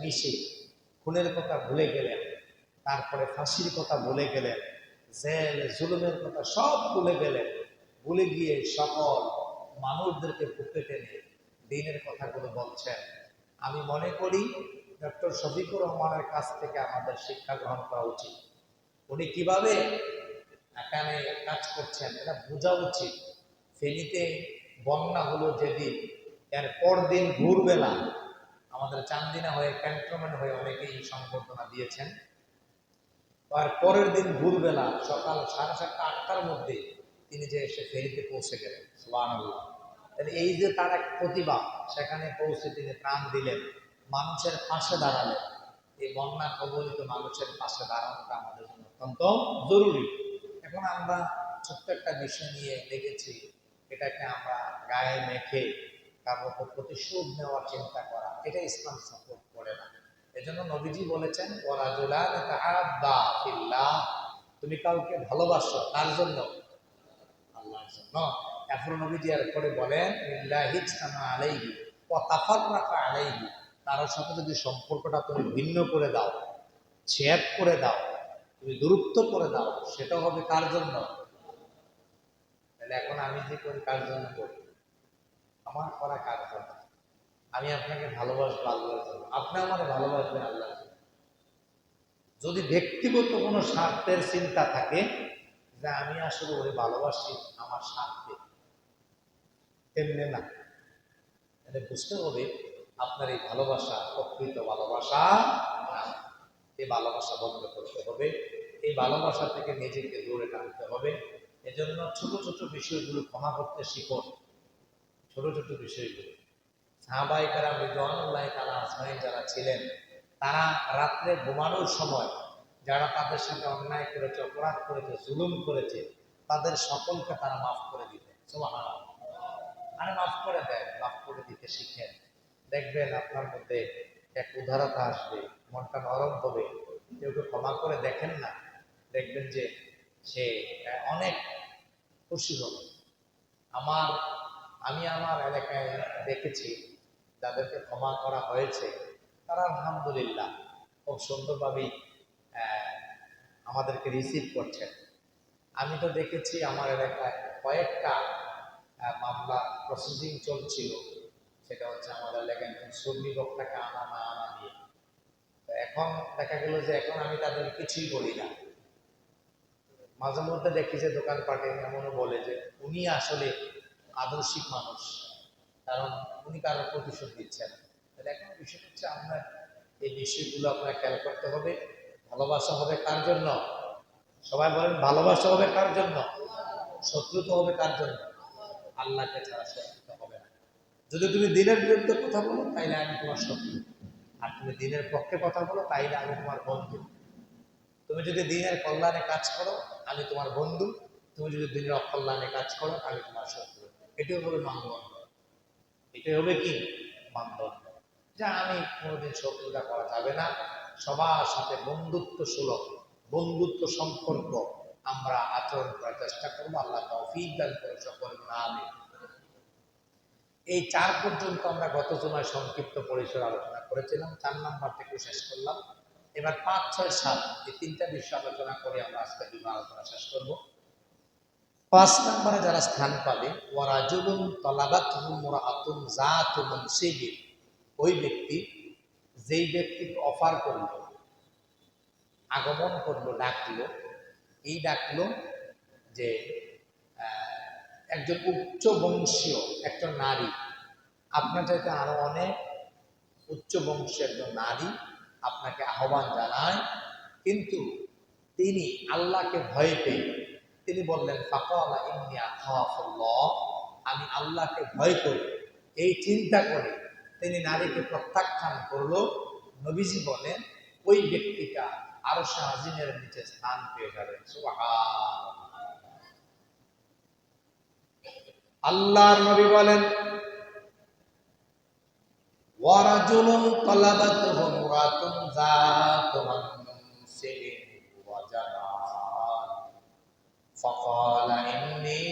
মিশে খুনের কথা ভুলে গেলেন, তারপরে ফাঁসির কথা ভুলে গেলেন, জেল জুলুমের কথা সব ভুলে গেলেন, ভুলে গিয়ে সকল মানুষদেরকে বুকে টেনে দিনের কথাগুলো বলছেন। আমি মনে করি ডক্টর শফিকুর রহমানের কাছ থেকে আমাদের শিক্ষা গ্রহণ করা উচিত। উনি কিভাবে এখানে কাজ করছেন এটা বোঝা উচিত। ফেনীতে বন্যা হলো যেদিন, এর পরদিন ভোরবেলা আমাদের চান্দিনা হয়ে ক্যান্টনমেন্ট হয়ে অনেকেই সংবর্ধনা দিয়েছেন। আর পরের দিন ভোরবেলা সকাল 7:30 8টার মধ্যে তিনি যে এসে ফেনীতে পৌঁছে গেলেন। সুবহানাল্লাহ। তাহলে এই যে তার এক প্রতিভা, সেখানে পৌঁছে তিনি প্রাণ দিলেন, মানুষের পাশে দাঁড়ালেন। এই বন্যা কবলিত মানুষের পাশে দাঁড়ানোটা আমাদের জন্য অত্যন্ত জরুরি। এখন আমরা ছোট্ট একটা বিষয় নিয়ে লেগেছি, এটাকে আমরা গায়ে মেখে কারোর উপর প্রতিশোধ নেওয়ার চিন্তা করা, এটা ইসলাম সাপোর্ট করে না। এজন্য নবীজি বলেছেন, ওয়ারাজুলান তাহাব্বা ফিল্লাহ, তুমি কাউকে ভালোবাসো তার জন্য, আল্লাহর জন্য। এখন নবীজি এরপরে বলেন, লিল্লাহি ইজতামা আলাইহি ওয়া তাফাররাকা আলাইহি, তার সাথে যদি সম্পর্কটা তুমি ভিন্ন করে দাও, ছেদ করে দাও, তুমি দূরত্ব করে দাও, সেটা হবে কার জন্য? তাহলে এখন আমি যে করি কার জন্য করি? আমার করা কার জন্য? আমি আপনাকে ভালোবাসবো আল্লাহর জন্য, আপনি আমাকে ভালোবাসবেন আল্লাহর জন্য। যদি ব্যক্তিগত কোনো স্বার্থের চিন্তা থাকে যে আমি আসলে ওরে ভালোবাসি আমার স্বার্থে, তেমনি না। এটা বুঝতে হবে আপনার এই ভালোবাসা প্রকৃত ভালোবাসা না। এই ভালোবাসা বন্ধ করতে হবে, এই ভালোবাসা থেকে নিজেকে দূরে টানতে হবে। এজন্য ছোট ছোট বিষয়গুলো ক্ষমা করতে শিখুন। ছোট ছোট বিষয়গুলো সাহাবায়ে কেরাম রিদওয়ানুল্লাহি তাআলা আজমাইন যারা ছিলেন, তারা রাত্রে ঘুমানোর সময় যারা তাদের সাথে অন্যায় করেছে, অপরাধ করেছে, জুলুম করেছে, তাদের সকলকে তারা মাফ করে দিতেন। সুবহানাল্লাহ। আরে মাফ করে দেন, মাফ করে দিতে শিখেন। দেখবেন আপনার মধ্যে এক উদারতা আসবে, মনটা নরম হবে। কেউ কেউ ক্ষমা করে দেখেন না, দেখবেন যে সে অনেক খুশি হবে। আমি আমার এলাকায় দেখেছি যাদেরকে ক্ষমা করা হয়েছে, তারা আলহামদুলিল্লাহ খুব সুন্দরভাবেই আমাদেরকে রিসিভ করছেন। আমি তো দেখেছি আমার এলাকায় কয়েকটা মামলা প্রসেসিং চলছিল, সেটা হচ্ছে আমাদের এলাকায় শ্রমিক বক্তাকে আনা না আনা নিয়ে। তো এখন দেখা গেল যে এখন আমি তাদের কিছুই বলি না। মাঝে মধ্যে দেখি যে দোকানপাটে এমনও বলে যে উনি আসলে আদর্শিক মানুষ, কারণ উনি কারোর প্রতিশোধ দিচ্ছেন। তাহলে এখন বিষয় হচ্ছে আপনার এই বিষয়গুলো আপনার খেয়াল করতে হবে। ভালোবাসা হবে কার জন্য? সবাই বলেন, ভালোবাসা হবে কার জন্য? শত্রুতা হবে কার জন্য? আল্লাহকে ছাড়া শত্রুতা হবে না। যদি তুমি দিনের বিরুদ্ধে কথা বলো তাইলে আমি তোমার শত্রু, আর তুমি দিনের পক্ষে কথা বলো তাইলে আমি তোমার বন্ধু। তুমি যদি দিনের কল্যাণে কাজ করো আমি তোমার বন্ধু, তুমি যদি দিনের অকল্যাণে কাজ করো আমি তোমার শত্রু। এটাই হবে মানদণ্ড। এটাই হবে কি মানদণ্ড, যা আমি কোনোদিন শত্রুতা করা যাবে না। সবার সাথে বন্ধুত্ব সুলভ, বন্ধুত্ব সম্পর্ক আমরা আচরণ করার চেষ্টা করবো। আল্লাহ তৌফিক দান করে সকল আমিন। এই 4 পর্যন্ত আমরা গত জুমায় সংক্ষিপ্ত পরিসরে আলোচনা করেছিলাম, 4 নাম্বার থেকে শেষ করলাম। এবার 5, 6, 7 এই 3টা বিষয় আলোচনা করে আমরা আজকের দিন আলোচনা শেষ করব। 5 নম্বরে যারা স্থান পাবে, ওয়ারাজুলুন তালাবাতহু মুরআতুন যাতু মানসিবিন, ওই ব্যক্তি যেই ব্যক্তিকে অফার করলো, আগমন করলো, ডাকলো, এই ডাকলো যে একজন উচ্চ বংশীয় একজন নারী, আপনার চাইতে আরো অনেক উচ্চ বংশের একজন নারী আপনাকে আহ্বান জানায়, কিন্তু তিনি আল্লাহকে ভয় পেয়ে তিনি বললেন, ফাকালা ইন্নী আখাফুল্লাহ, আমি আল্লাহকে ভয় করি। এই চিন্তা করে তিনি নারীকে প্রত্যাখ্যান করলো। নবীজি বলেন ওই ব্যক্তিটা আরশে আজিমের নিচে স্থান পেয়ে যাবেন। সুবহানাল্লাহ। আল্লাহর নবী বলেন, ওয়ারাজুলুন তালাবাতহু মুরাতুন যাতু মানসিবিন ওয়া জামাল ফাকালা ইন্নী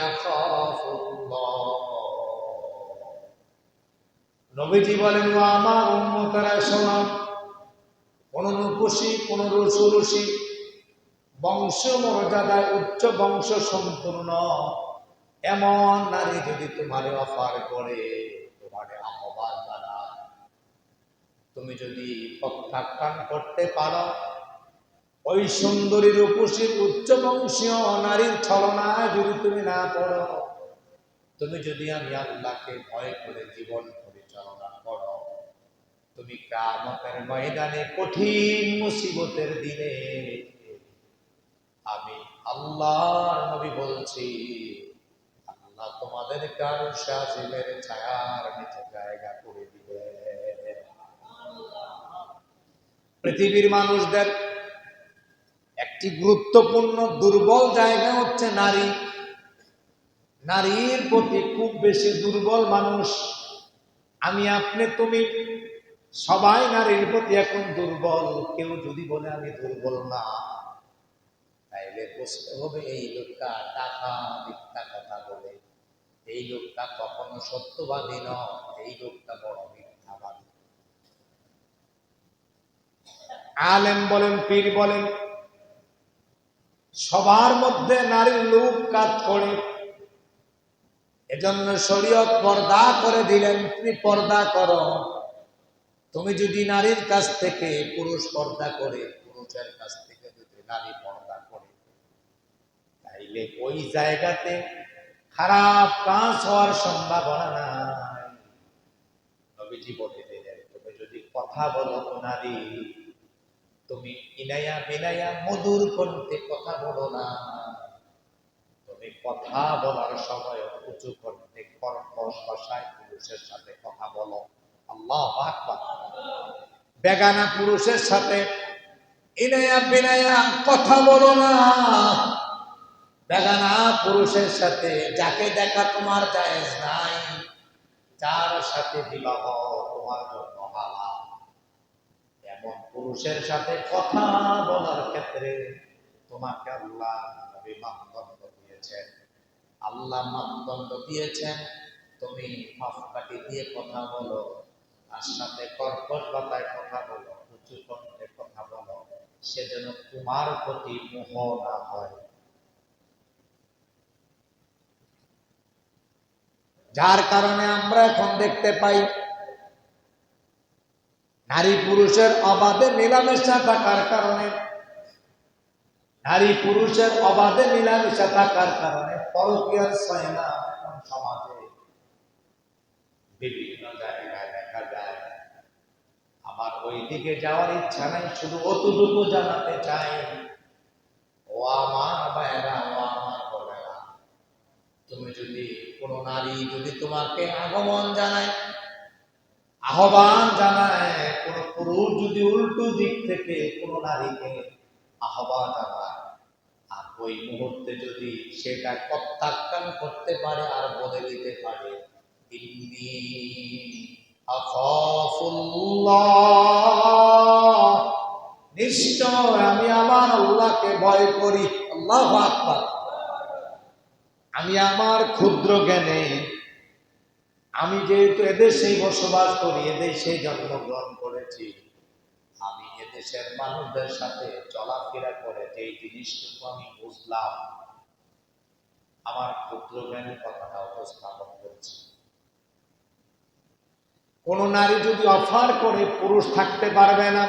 আখাফুল্লাহ। নবীজি বলেন, ও আমার উম্মতেরা শোনো, রূপসী, কোন সুরসী, বংশ মর্যাদায় উচ্চ বংশ সম্পূর্ণ এমন নারী যদি তোমারে অফার করে, তোমারে আহ্বান জানায়, তুমি যদি প্রত্যাখ্যান করতে পারো, ওই সুন্দরী রূপসী উচ্চ বংশীয় নারীর ছলনায় যদি তুমি না পড়ো, তুমি যদি আমি আল্লাহকে ভয় করে জীবন পরিচালনা করো, তুমি কিয়ামতের ময়দানে কঠিন মুসিবতের দিনে আমি আল্লাহর নবী বলছি, আল্লাহ তোমাদের কারো শাসিমের ছায়ার নিচে জায়গা করে দিবে। পৃথিবীর মানুষদের একটি গুরুত্বপূর্ণ দুর্বল জায়গা হচ্ছে নারী। নারীর প্রতি খুব বেশি দুর্বল মানুষ। আমি, আপনি, তুমি সবাই নারীর প্রতি এখন দুর্বল। কেউ যদি বলে আমি দুর্বল না, তাইলে বুঝতে হবে এই লোকটা টাকা মিথ্যা কথা বলে, এই লোকটা কখনো সত্যবাদী নয়, এই লোকটা বড় মিথ্যাবাদী। আলেম বলেন, পীর বলেন, সবার মধ্যে নারীর লোক কাজ করে। এজন্য শরীয়ত পর্দা করে দিলেন, তুমি পর্দা করো। তুমি যদি নারীর কাছ থেকে পুরুষ পর্দা করে, পুরুষের কাছ থেকে যদি নারী পর্দা করে, তাইলে ওই জায়গাতে খারাপ কাজ হওয়ার সম্ভাবনা নাই। নবীজি বলে দিলেন, তুমি যদি কথা বলো নারী, তুমি ইনায়া বিনায়া মধুর কণ্ঠে কথা বলো না, তুমি কথা বলার সময় উঁচু কণ্ঠে কর্কশ ভাষায় পুরুষের সাথে কথা বলো। আল্লাহু আকবার। বেগানা পুরুষের সাথে ইনায়া বিনায়া কথা বলো না। বেগানা পুরুষের সাথে যাকে দেখা তোমার জায়েজ নাই, যার সাথে বিবাহ তোমার জন্য হালাল, এমন পুরুষের সাথে কথা বলার ক্ষেত্রে তোমাকে আল্লাহ নবী মানদণ্ড দিয়েছেন। আল্লাহ মানদণ্ড দিয়েছেন, তুমি মাপকাঠি দিয়ে কথা বলো, তার সাথে কর্কশ ভাষায় কথা বলো, উঁচু কণ্ঠে কথা বলো, সে যেন তোমার প্রতি মোহ না হয়। যার কারণে আমরা এখন দেখতে পাই নারী পুরুষের অবাধে মেলামেশা থাকার কারণে, নারী পুরুষের অবাধে মেলামেশা থাকার কারণে পরকীয়ার ছয়না এখন সমাজে বিভিন্ন জায়গায় দেখা যায়। আমার ওই দিকে যাওয়ার ইচ্ছা নাই, শুধু অতটুকু জানাতে চাই, ও আমার ভাইয়েরা, ও আমার বোনেরা, তুমি যদি কোনো নারী যদি তোমাকে আগমন জানায়, আহ্বান জানায়, কোন পুরুষ যদি উল্টো দিক থেকে কোন নারীকে আহ্বান জানায়, আর ওই মুহূর্তে যদি সেটা প্রত্যাখ্যান করতে পারে আর বলে দিতে পারে, ইন্নী আখাফুল্লাহ, নিশ্চয় আমি আমার আল্লাহকে ভয় করি। আল্লাহু আকবার। আমি আমার ক্ষুদ্র জ্ঞানে, আমি যেহেতু এদেশেই বসবাস করি, এদেশে জন্মগ্রহণ করেছি, আমি এদেশের মানুষদের সাথে চলাফেরা করে যে জিনিসটুকু আমি বুঝলাম, আমার ক্ষুদ্র জ্ঞানের কথাটা উপস্থাপন করছি। কোন নারী যদি অফার করে, পুরুষ থাকতে পারবে না।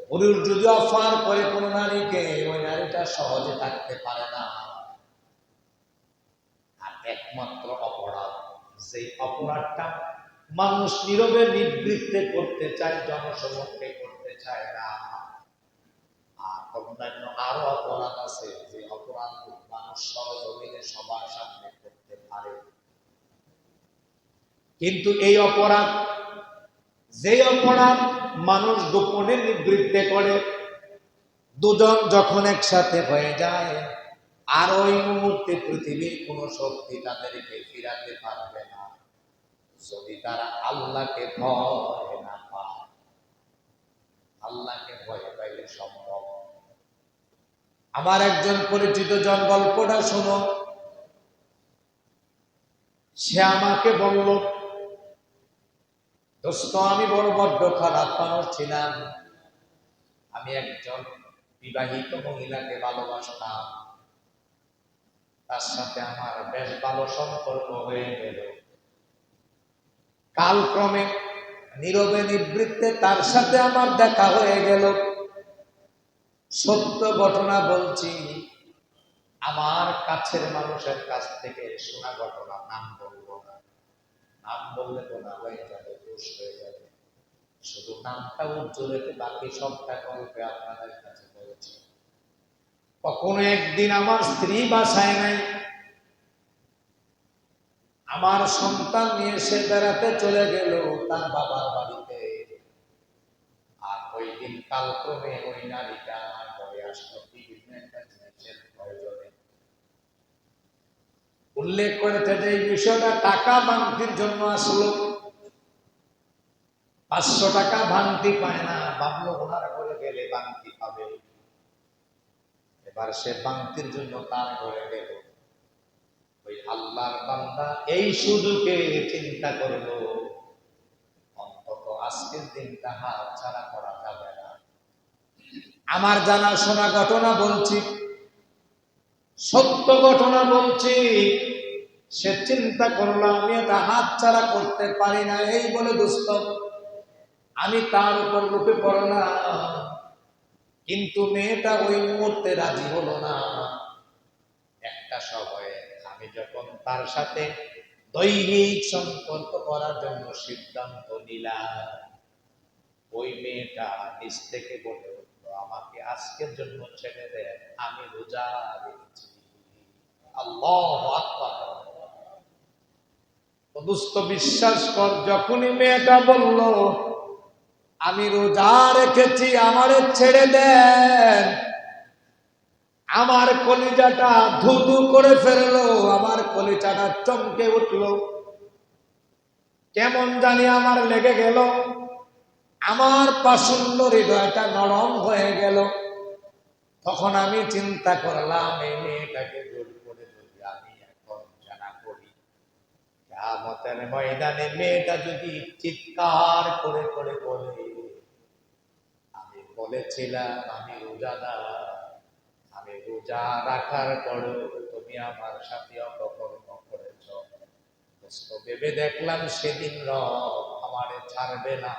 পুরুষ যদি অফার করে কোন নারীকে, ওই নারীটা সহজে থাকতে পারে না। আর একমাত্র অপরাধ, যে অপরাধটা মানুষ নীরবে নিবৃত্তে করতে চায়, জনসমক্ষে করতে চায় না। আর অন্যান্য আরো অপরাধ আছে, যে অপরাধ মানুষ সরজমিনে সবার সামনে করতে পারে। কিন্তু এই অপরাধ, যে অপরাধ মানুষ গোপনে নিবৃত্তে করে, দুজন যখন একসাথে হয়ে যায়, আর ওই মুহূর্তে পৃথিবীর কোন শক্তি তাদেরকে ফিরাতে পারবে না, যদি তারা আল্লাহকে ভয় না পায়। আল্লাহকে ভয় পাইলে সম্ভব। আমার একজন পরিচিত জন, গল্পটা শোনো। সে আমাকে বলল, দোস্ত, আমি বড় বড্ড খারাপ মানুষ ছিলাম, আমি একজন বিবাহিত মহিলাকে ভালোবাসতাম, তার সাথে আমার বেশ ভালো সম্পর্ক হয়ে গেল। কালক্রমে নীরবে নিবৃত্তে তার সাথে আমার দেখা হয়ে গেল। সত্য ঘটনা বলছি, আমার কাছের মানুষের কাছ থেকে শোনা ঘটনা, নাম বলবো না, নাম বললে তো না হয়ে যাবে, দোষ হয়ে যাবে। শুধু নামটা উজ্জ্বল রেখে বাকি সবটা গল্পে আপনাদের কাছে বলেছি। কখনো একদিন আমার স্ত্রী বাসায় নাই, আমার সন্তান নিয়ে সে বেড়াতে চলে গেল তার বাবার বাড়িতে। আর ওই দিন কালক্রমে ওই নারীটা আমার ঘরে আসলো বিভিন্ন একটা জিনিসের প্রয়োজনে। উল্লেখ করেছে যে এই বিষয়টা টাকা ভাঙতির জন্য আসলো। 500 টাকা ভাঙতি পায় না, ভাবলো ওনার ঘরে গেলে ভাঙতি পাবে। এবার সে ভাঙতির জন্য তার ঘরে গেল। ওই আল্লাহর বান্দা এই সুযোগে চিন্তা করলো, অন্তত আজকের দিনটা হাত ছাড়া করা যাবে না। আমার জানা শোনা ঘটনা বলছি, সত্য ঘটনা বলছি। সে চিন্তা করলো আমি এটা হাত ছাড়া করতে পারি না, এই বলে দোস্ত আমি তার উপর লুটে পড়লাম। কিন্তু মেয়েটা ওই মুহূর্তে রাজি হলো না। একটা সময়ে আমি যখন তার সাথে দৈহিক সম্পর্ক করার জন্য সিদ্ধান্ত নিলাম, ওই মেয়েটা নিজ থেকে বলে উঠলো, আমাকে আজকের জন্য ছেড়ে দেন, আমি রোজা রেখেছি। আল্লাহু আকবার। দোস্ত বিশ্বাস কর, যখনই মেয়েটা বলল আমি রোজা রেখেছি, আমারে ছেড়ে দেন, আমার কলিজাটা ধুধু করে ফেললো, আমার কলিজাটা চমকে উঠলো, কেমন জানি আমার লেগে গেল, আমার পাষণ্ড হৃদয়টা নরম হয়ে গেল। তখন আমি চিন্তা করলাম এই মেয়েটাকে জোর করে যদি আমি এখন জানা করি, কিয়ামতের ময়দানে মেয়েটা যদি চিৎকার করে করে বলে আমি বলেছিলাম আমি রোজাদার, আমি রোজা রাখার পরেও তুমি আমার সাথে অপকর্ম করেছ, ভেবে দেখলাম সেদিন রব আমারে ছাড়বে না,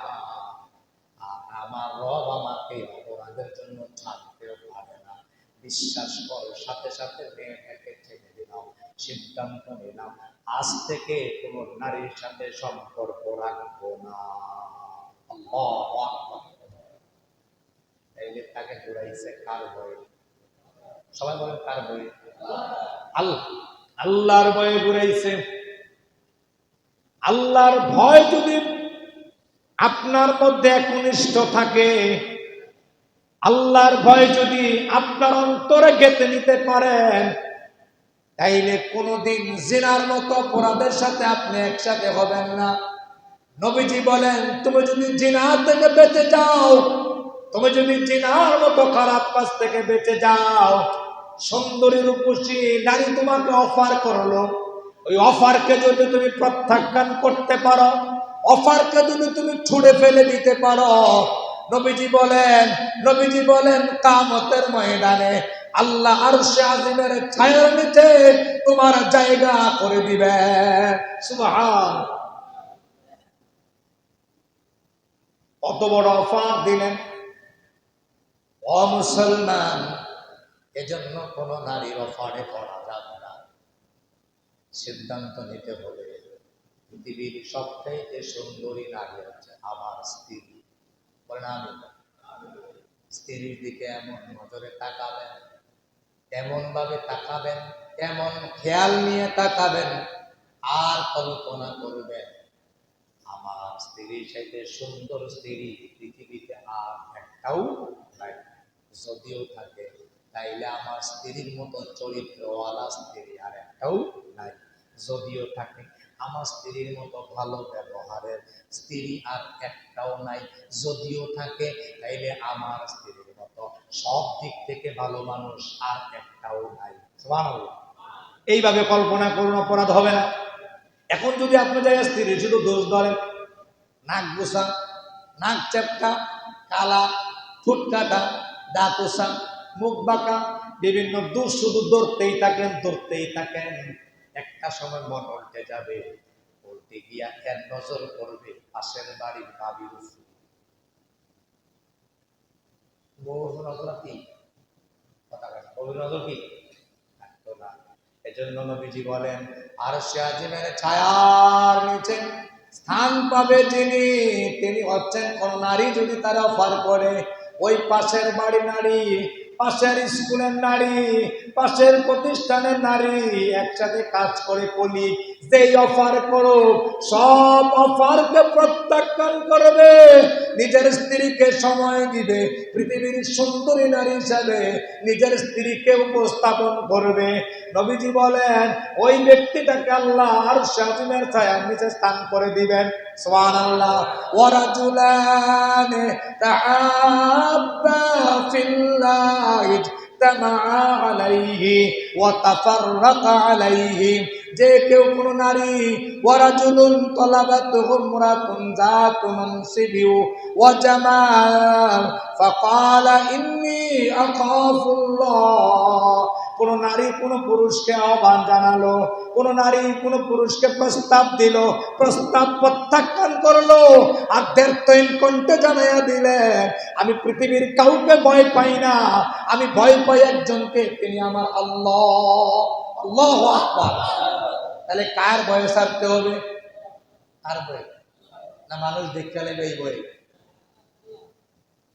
আর আমার রব আমাকে অপরাধের জন্য ছাড়তেও পারে না। বিশ্বাস করো, সাথে সাথে মেয়েটাকে ছেড়ে দিলাম, সিদ্ধান্ত নিলাম আজ থেকে কোন নারীর সাথে সম্পর্ক রাখবো না। আল্লাহু আকবার। তাইলে তাকে ঘুরাইছে কার ভয়ে? সবাই বলেন কার ভয়ে? আল্লাহর ভয়ে ঘুরাইছে। আল্লাহর ভয় যদি আপনার মধ্যে একনিষ্ঠ থাকে, আল্লাহর ভয় যদি আপনার অন্তরে গেঁথে নিতে পারেন, তাইলে কোনোদিন জিনার মতো অপরাধের সাথে আপনি একসাথে হবেন না। নবীজি বলেন তুমি যদি জিনা থেকে বেঁচে যাও, তুমি যদি জিনার মতো খারাপ কাজ থেকে বেঁচে যাও, সুন্দরী রূপসী নারী তোমাকে অফার করলো, ওই অফারকে যদি তুমি প্রত্যাখ্যান করতে পারো, অফারকে যদি তুমি ছুঁড়ে ফেলে দিতে পারো, নবীজি বলেন কিয়ামতের ময়দানে আল্লাহ আরশে আজিমের ছায়ার নিচে তোমার জায়গা করে দিবেন। সুবহান। কত বড় অফার দিলেন ও মুসলমান। এজন্য কোন নারীর অফারে পড়া যাবে না। সিদ্ধান্ত নিতে হবে পৃথিবীর সবথেকে সুন্দরী নারী হচ্ছে আমার স্ত্রী। বলেন আমি। স্ত্রীর দিকে এমন নজরে তাকাবেন, এমন ভাবে তাকাবেন, এমন খেয়াল নিয়ে তাকাবেন, আর কল্পনা করবেন আমার স্ত্রীর সাথে সুন্দর স্ত্রী পৃথিবীতে আর একটাও নাই। যদিও থাকে তাইলে আমার স্ত্রীর মতো চরিত্রওয়ালা স্ত্রী আর একটাও নাই। যদিও থাকে আমার স্ত্রীর মতো ভালো ব্যবহারের স্ত্রী আর একটাও নাই। যদিও থাকে তাইলে আমার স্ত্রীর মতো সব দিক থেকে ভালো মানুষ আর একটাও নাই। সুবহানাল্লাহ। এইভাবে কল্পনা করুন, অপরাধ হবে না। এখন যদি আপনি যাই স্ত্রীর শুধু দোষ ধরেন, নাক গোছা, নাক চ্যাপটা, কালা, ঠোঁট কাটা, দাঁত ওষা, মুখ বাঁকা, বিভিন্ন দূর শুধু দৌড়তেই থাকেন। একটা সময় মন উল্টে যাবে, উল্টে গিয়া এর নজর করবে পাশের বাড়ির ভাবির উপর। নজর কি কথা নজর কি থাকতো না। এজন্য নবীজি বলেন, আরশে আজিমের ছায়ার নিচে স্থান পাবে তিনি হচ্ছেন কোন নারী যদি তারা অফার করে, ওই পাশের বাড়ি নারী, পাশের স্কুলের নারী, পাশের প্রতিষ্ঠানের নারী একসাথে কাজ করে কলি, যেই অফার করো সব অফারকে প্রত্যাখ্যান করবে, নিজের স্ত্রীকে সময় দিবে, পৃথিবীর সুন্দরী নারী হিসাবে নিজের স্ত্রীকে উপস্থাপন করবে। নবীজি বলেন ওই ব্যক্তিটাকে আল্লাহ আরশে আজিমের ছায়ার নিচে স্থান করে দিবেন। সুবহানাল্লাহ। ওয়া রাজুলান তাআব্বা ফিল্লাহি ইজতামাআ আলাইহি ওয়া তাফাররাকা আলাইহি, যে কেউ কোন নারী, ওয়া রাজুলুন তালাবাতুহু ইমরাতুন যাতু মানসিবি ওয়া জামাল ফাকালা ইন্নী আখাফুল্লাহ, কোন নারী কোন পুরুষকে আহ্বান জানালো, কোন নারী কোন পুরুষকে প্রস্তাব দিল, প্রস্তাব প্রত্যাখ্যান করলো, আর দেড়তইন কণ্ঠে জানাইয়া দিলেন আমি পৃথিবীর কাউকে ভয় পাই না, আমি ভয় পাই একজনকে, তিনি আমার আল্লাহ। আল্লাহু আকবার। তাহলে কার ভয়ে ছাড়তে হবে? কার ভয়ে? না মানুষ দেখতে লাগবে এই ভয়ে?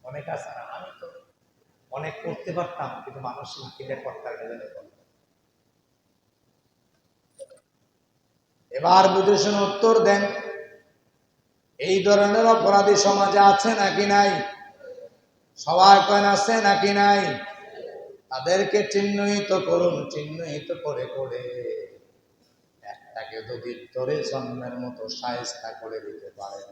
অনেক আছে না, আমি তো অনেক করতে পারতাম কিন্তু মানুষ কিনে করতে গেলে। এবার বুঝে শুনে উত্তর দেন, এই ধরনের অপরাধী সমাজে আছে নাকি নাই? সবাই কেন আছে নাকি নাই? তাদেরকে চিহ্নিত করুন, চিহ্নিত করে করে একটাকে যদি ধরে জন্মের মতো শায়েস্তা করে দিতে পারেন,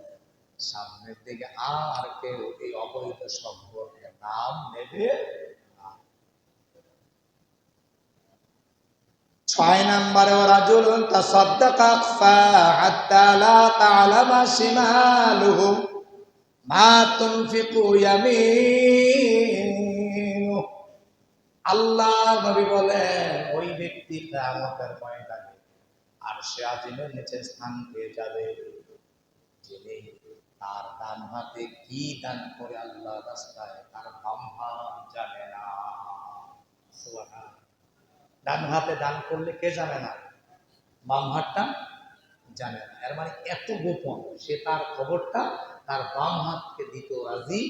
সামনের দিকে আর কেউ এই অবৈধ সম্পর্কে নাম নেবে না। 6 নম্বরে রাজুলুন তাসাদ্দাকা হাত্তা লা তা'লামা শিমালুহু মা তুনফিকু ইয়ামিনু। আল্লাহ নবী বলেন ওই ব্যক্তি কিয়ামতের ময়দানে আরশে আজিমের নিচে স্থান পেয়ে যাবে, যিনি তার ডান হাতে কি দান করে আল্লাহর রাস্তায় তার বাম হাত জানে না। সুবহানাল্লাহ। ডান হাতে দান করলে কে জানে না? বাম হাতটা জানে না। এর মানে এত গোপন, সে তার খবরটা তার বাম হাতকে দিতে রাজি।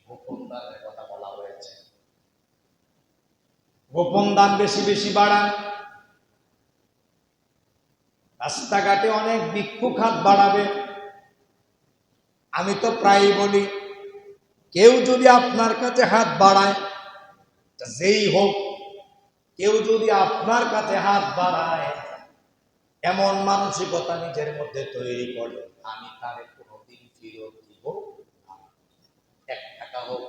গোপন দানের কথা বলা হয়েছে। গোপন দান বেশি বেশি বাড়ান। রাস্তাঘাটে অনেক ভিক্ষুক হাত বাড়াবে। আমি তো প্রায়ই বলি, কেউ যদি আপনার কাছে হাত বাড়ায়, যেই হোক, কেউ যদি আপনার কাছে হাত বাড়ায়, এমন মানসিকতা নিজের মধ্যে তৈরি করে, আমি তারে কোনোদিন ফিরত দিব না। 1 টাকা হোক,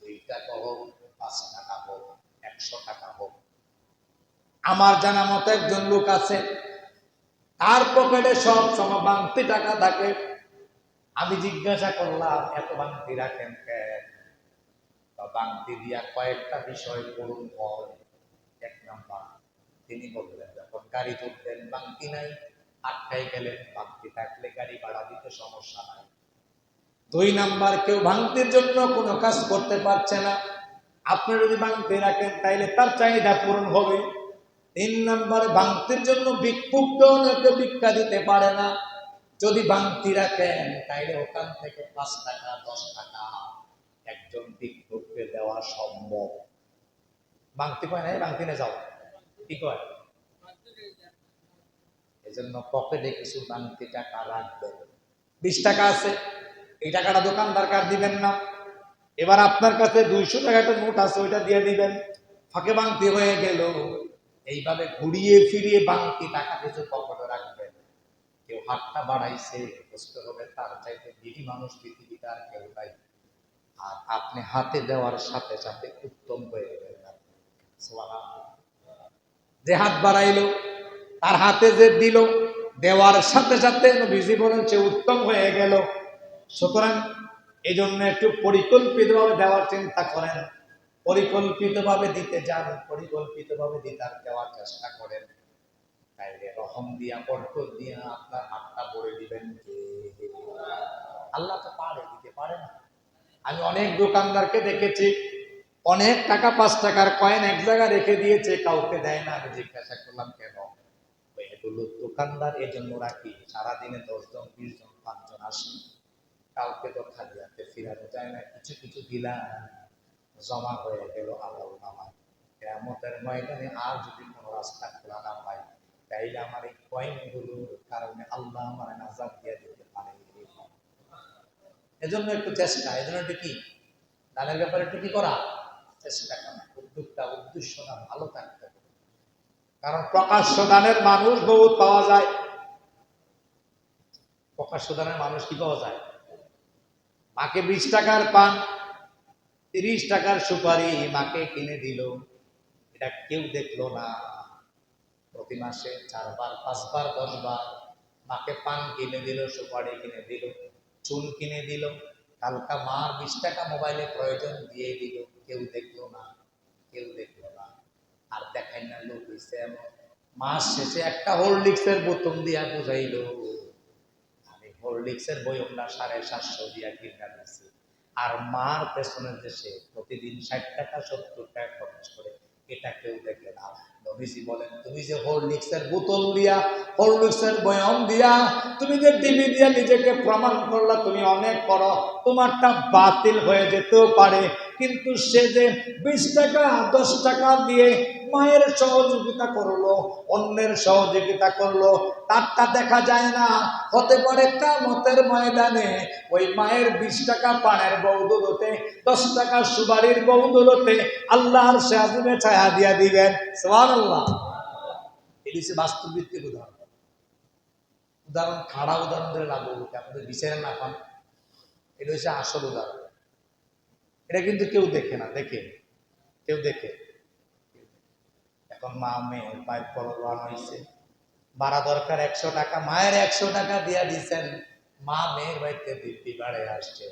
2 টাকা হোক, 5 টাকা হোক, 100 টাকা হোক। আমার জানা মতো একজন লোক আছে, তার পকেটে সব সময় বাংতি টাকা থাকে। আমি জিজ্ঞাসা করলাম এত বাংতি রাখেন কেন? বাংতি দিয়া কয়েকটা বিষয় পূরণ হয়। 1 নাম্বার, তিনি বললেন যখন গাড়ি তুলতেন বাংতি নাই, আটকাই গেলেন, বাংতি থাকলে গাড়ি ভাড়া দিতে সমস্যা নাই। 2 নাম্বার, কেউ ভাঙতির জন্য কোনো কাজ করতে পারছে না, আপনি যদি বাংতি রাখেন তাইলে তার চাহিদা পূরণ হবে। 3 নাম্বার, ভাঙতির জন্য ভিক্ষুককেও ভিক্ষা দিতে পারে না, যদি ভাঙতি রাখেন তাইলে ওখান থেকে 5 টাকা 10 টাকা একজন ভিক্ষুককে দেওয়া সম্ভব। ভাঙতি পায় নাই, ভাঙতি নিয়ে যাও, কি কয়? এই জন্য পকেটে কিছু ভাঙতি টাকা রাখবেন। 20 টাকা আছে, এই টাকাটা দোকানদার কার দিবেন না। এবার আপনার কাছে 200 টাকা একটা নোট আছে, ওইটা দিয়ে দিবেন, ফাঁকে ভাঙতি হয়ে গেল। এইভাবে ঘুরিয়ে ফিরিয়ে ভাঙতি টাকা কিছু পকেটে রাখবেন। কেউ হাতটা বাড়াইছে, কষ্ট হবে, তার চাইতে বিধি মানুষ পৃথিবীতে আর কেউ নাই। আর আপনি হাতে দেওয়ার সাথে সাথে উত্তম হয়ে গেলেন। যে হাত বাড়াইলো, তার হাতে যে দিল, দেওয়ার সাথে সাথে নবীজি বলেন সে উত্তম হয়ে গেল। সুতরাং এই জন্য একটু পরিকল্পিতভাবে দেওয়ার চিন্তা করেন, পরিকল্পিতভাবে দিতে যান, পরিকল্পিতভাবে দিতার দেওয়ার চেষ্টা করেন। তাইলে রহম দিয়া বরকত দিয়া আপনার হাতটা ভরে দিবেন কে? আল্লাহ তো পারে, দিতে পারে না? আমি অনেক দোকানদারকে দেখেছি, অনেক টাকা 5 টাকার কয়েন এক জায়গায় রেখে দিয়েছে, কাউকে দেয় না। আমি জিজ্ঞাসা করলাম কেন? এগুলো দোকানদার এই জন্য রাখি, সারাদিনে 10 জন 20 জন 5 জন আসে, কাউকে তো খালি হাতে ফিরানো যায় না, কিছু কিছু দিলাম, জমা হয়ে গেল আল্লাহর নামায়। কিয়ামতের ময়দানে আর যদি কোনো রাস্তা খোলা না পাই, তাইলে আমার এই কয়েনগুলোর কারণে আল্লাহ আমার নাজাত দিয়ে দিতে পারে। এজন্য একটু চেষ্টা, এজন্য একটু কি দানের ব্যাপারে একটু কি করা, চেষ্টা করা, উদ্দেশ্যটা ভালো থাকতে হবে। কারণ প্রকাশ্য দানের মানুষ বহুত পাওয়া যায়। প্রকাশ্য দানের মানুষ কি পাওয়া যায়? মাকে 20 টাকার পান, 30 টাকার সুপারি মাকে কিনে দিল, এটা কেউ দেখলো না। প্রতি মাসে 4 বার 5 বার 10 বার মাকে পান কিনে দিল, সুপারি কিনে দিল, চুন কিনে দিল, কালকা মার 20 টাকা মোবাইলে প্রয়োজন দিয়ে দিল, কেউ দেখলো না, কেউ দেখলো না। আর দেখাই না লোক হইছে এমন, মাস শেষে একটা হরলিক্সের বোতল দিয়া বুঝাইল, আমি হরলিক্সের বয়মটা 750 দিয়া কিনে দিচ্ছি। আর মার পেছনের দেশে প্রতিদিন 60 টাকা 70 টাকা খরচ করে, এটা কেউ দেখে না। নবীজি বলেন, তুমি যে হরলিক্সের বোতল দিয়া, হরলিক্সের বয়ম দিয়া, তুমি যে টিভি দিয়া নিজেকে প্রমাণ করলা তুমি অনেক করো, তোমারটা বাতিল হয়ে যেতেও পারে, কিন্তু সে যে 20 টাকা 10 টাকা দিয়ে মায়ের সহযোগিতা করলো, অন্যের সহযোগিতা করলো, তারটা দেখা যায় না। হতে পারে কিয়ামতের ময়দানে ওই মায়ের 20 টাকা পানের বদৌলতে, 10 টাকা সুপারির বদৌলতে আল্লাহর শাহিদে ছায়া দিয়া দিবেন। সুবহানাল্লাহ। এটি হচ্ছে বাস্তব ভিত্তিক উদাহরণ। উদাহরণ খাড়া উদাহরণ ধরে লাভ হবে, আপনাদের বিচারে না পান, এটা হচ্ছে আসল উদাহরণ। এটা কিন্তু কেউ দেখে না, দেখে কেউ দেখে। এখন মা মেয়ে পাইপ পরবান হয়েছে, ভাড়া দরকার 100 টাকা, মায়ের 100 টাকা দিয়া দিচ্ছেন, মা মেয়ের বাড়িতে দিব্যি বাড়ে আসছে,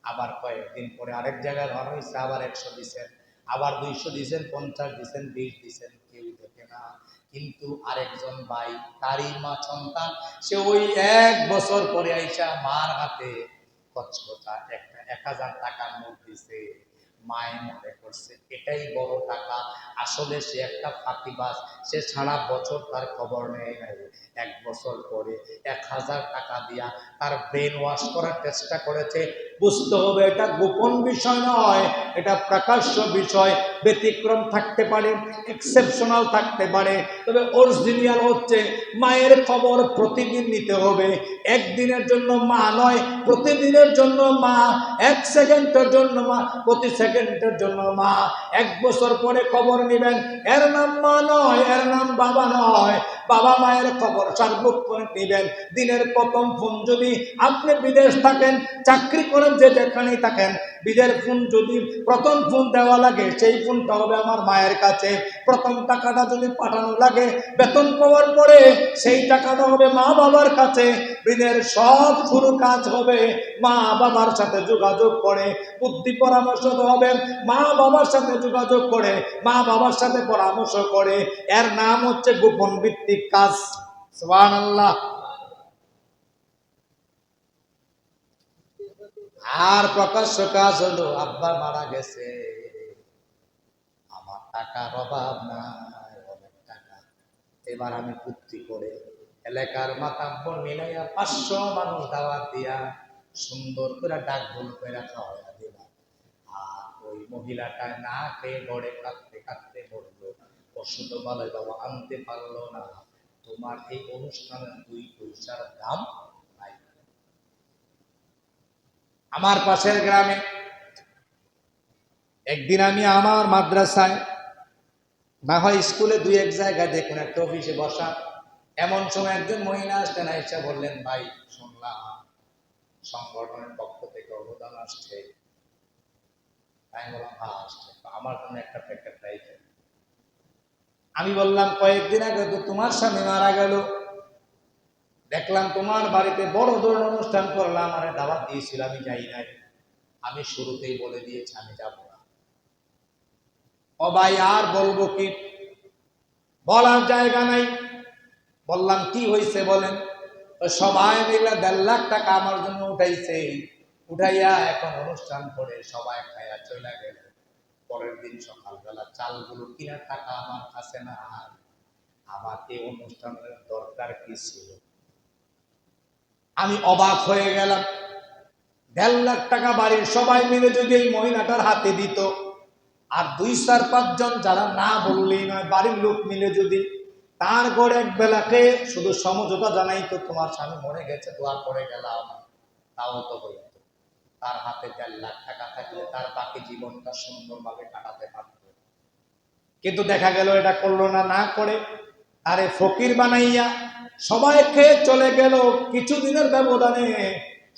আবার কয়েকদিন পরে আরেক জায়গায় ঘর হয়েছে, আবার 100 দিচ্ছেন, আবার 200 দিচ্ছেন, 50 দিচ্ছেন, 20 দিচ্ছেন, কেউ দেখে না। কিন্তু আরেকজন ভাই, তারই মা সন্তান, সে ওই 1 বছর পরে আইসা মার হাতে কচকচা একটা 1000 টাকার নোট দিছে। মায়ের মনে করছে এটাই বড় টাকা, আসলে সে একটা ফাঁকিবাজ, সে সারা বছর তার খবর নেয় নাই। 1 বছর পরে 1000 টাকা দিয়া তার ব্রেন ওয়াশ করার চেষ্টা করেছে। বুঝতে হবে এটা গোপন বিষয় নয়, এটা প্রকাশ্য বিষয়। ব্যতিক্রম থাকতে পারে, এক্সেপশনাল থাকতে পারে, তবে অরিজিনাল হচ্ছে মায়ের খবর প্রতিদিন নিতে হবে। একদিনের জন্য মা নয়, প্রতিদিনের জন্য মা, 1 সেকেন্ডের জন্য মা, প্রতি সেকেন্ডের জন্য মা। 1 বছর পরে খবর নেবেন, এর নাম মা নয়, এর নাম বাবা নয়। বাবা মায়ের খবর সার্বক্ষণ নেবেন। দিনের প্রথম ফোন যদি আপনি বিদেশ থাকেন, চাকরি করেন, যে যেখানেই থাকেন, বিদের ফোন যদি প্রথম ফোন দেওয়া লাগে, সেই ফোনটা হবে আমার মায়ের কাছে। প্রথম টাকাটা যদি পাঠানো লাগে বেতন পাওয়ার পরে, সেই টাকাটা হবে মা বাবার কাছে। বিদের সব শুরু কাজ হবে মা বাবার সাথে যোগাযোগ করে, বুদ্ধি পরামর্শ হবে মা বাবার সাথে যোগাযোগ করে, মা বাবার সাথে পরামর্শ করে। এর নাম হচ্ছে গোপন ভিত্তিক কাজ। সুবহানাল্লাহ। আর প্রকাশ্য কাজ হলো আব্বা মারা গেছে, আমার টাকার অভাব নাই, অনেক টাকা, এবার আমি বুদ্ধি করে এলাকার মাতাব্বর মিলাইয়া 500 মানুষ দাওয়াত দিয়া সুন্দর করে ডাক ভুল করে খাওয়াইয়া দিলাম। আর ওই মহিলাটা না খেয়ে ঘরে কাঁদতে কাঁদতে বললো, ওষুধ বলে বাবা আনতে পারলো না, তোমার এই অনুষ্ঠানের 2 পয়সার দাম নাই। আমার পাশের গ্রামে একদিন আমি আমার মাদ্রাসায়, না হয় স্কুলে 2-1 জায়গায় দেখুন, একটা অফিসে বসা, এমন সময় একজন মহিলা আসতেন, আইসা বললেন, ভাই শুনলাম সংগঠনের পক্ষ থেকে অনুদান আসছে। আমি বললাম হ্যাঁ আসছে, আমার জন্য একটা প্যাকেট রাইখেন। আমি বললাম কয়েকদিন আগে তো তোমার স্বামী মারা গেল, দেখলাম তোমার বাড়িতে বড় ধরনের অনুষ্ঠান করলাম, আমারে দাওয়াত দিয়েছিল, আমি যাই নাই। আমি শুরুতেই বলে দিয়েছি আমি যাব না। ও ভাই আর বলবো কি, বলার জায়গা নাই। বললাম কি হয়েছে বলেন। তো সবাই মিলে 1.5 লাখ টাকা আমার জন্য উঠাইছে, উঠাইয়া এখন অনুষ্ঠান করে সবাই খাইয়া চলে গেল। পরের দিন সকালবেলা চালগুলো কিনার টাকা আমার কাছে না। আমাকে অনুষ্ঠানের দরকার কি ছিল? আমি অবাক হয়ে গেলাম। 1.5 লাখ টাকা বাড়ির সবাই মিলে যদি এই মহিলাটার হাতে দিত, আর 2-4-5 জন যারা না বললেই নয় বাড়ির লোক মিলে যদি তার ঘরে এক বেলাকে শুধু সমঝোতা জানাইতো, তোমার স্বামী মরে গেছে, দোয়া করে গেলাম, তাও তো হইত। তার হাতে 1.5 লাখ টাকা থাকলে তার বাকি জীবনটা সুন্দরভাবে কাটাতে পারত। কিন্তু দেখা গেল এটা করলো না। না করে আরে ফকির বানাইয়া সবাই খেয়ে চলে গেল। কিছুদিনের ব্যবধানে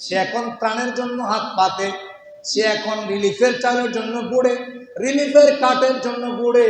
সে এখন ত্রাণের জন্য হাত পাতে, সে এখন রিলিফের চালের জন্য ঘুরে, রিলিফের কাঠের জন্য ঘুরে।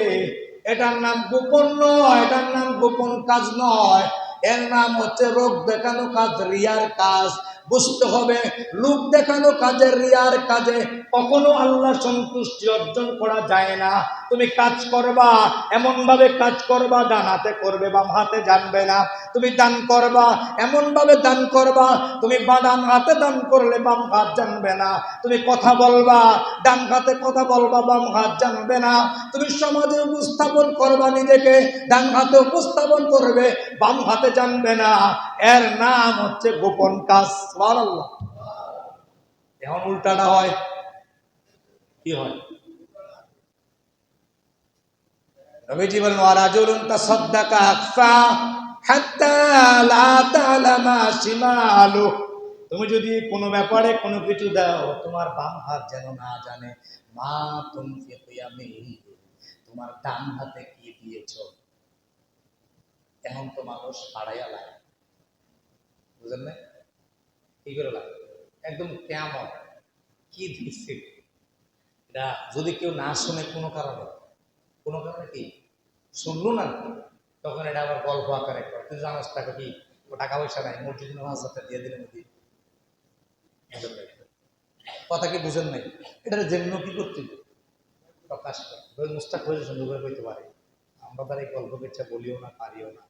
এটার নাম গোপন নয়, এটার নাম গোপন কাজ নয়, এর নাম হচ্ছে রোগ দেখানো কাজ, রিয়ার কাজ। বুঝতে হবে, লোক দেখানো কাজে, রিয়ার কাজে কখনো আল্লাহ সন্তুষ্টি অর্জন করা যায় না। তুমি কাজ করবা, এমন ভাবে কাজ করবা, ডান হাতে করবে, বাম হাতে জানবে না। তুমি দান করবা, এমন ভাবে দান করবা, তুমি ডান হাতে দান করলে বাম হাত জানবে না। তুমি কথা বলবা, ডান হাতে কথা বলবা, বাম হাত জানবে না। তুমি সমাজে উপস্থাপন করবা নিজেকে, ডান হাতে উপস্থাপন করবে, বাম হাতে জানবে না। এর নাম হচ্ছে গোপন কাজ। সুবহানাল্লাহ। এখন উল্টাটা হয়, কি হয়? নবীজি বলেন, ওয়ারাজুলুন তাসাদ্দাকা আকফা হাত্তা লা তা'লামা শিমালু। তুমি যদি কোনো ব্যাপারে কোনো কিছু দাও, তোমার বাম হাত যেন না জানে। মা তুনফিকু ইয়ামিন, তোমার ডান হাতে কি দিয়েছো। এখন তো মানুষ হারাইয়া লাগে, বুঝলেন না? কি করে লাগে একদম কেমন কি দিচ্ছে। এটা যদি কেউ না শুনে কোনো কারণে কি শুনলো না, তখন এটা আবার গল্প আকারে করে, তুই জানাস টাকা কি, ও টাকা পয়সা নাই, মসজিদে 5,000 দিয়ে দিলে মধ্যে কথা কি বুঝেন নাই? এটা যেমন কি করতে প্রকাশ করে মুস্তাক হয়ে সুন্দর হইতে পারে। আমরা তার এই গল্প কিচ্ছা বলিও না, পারিও না।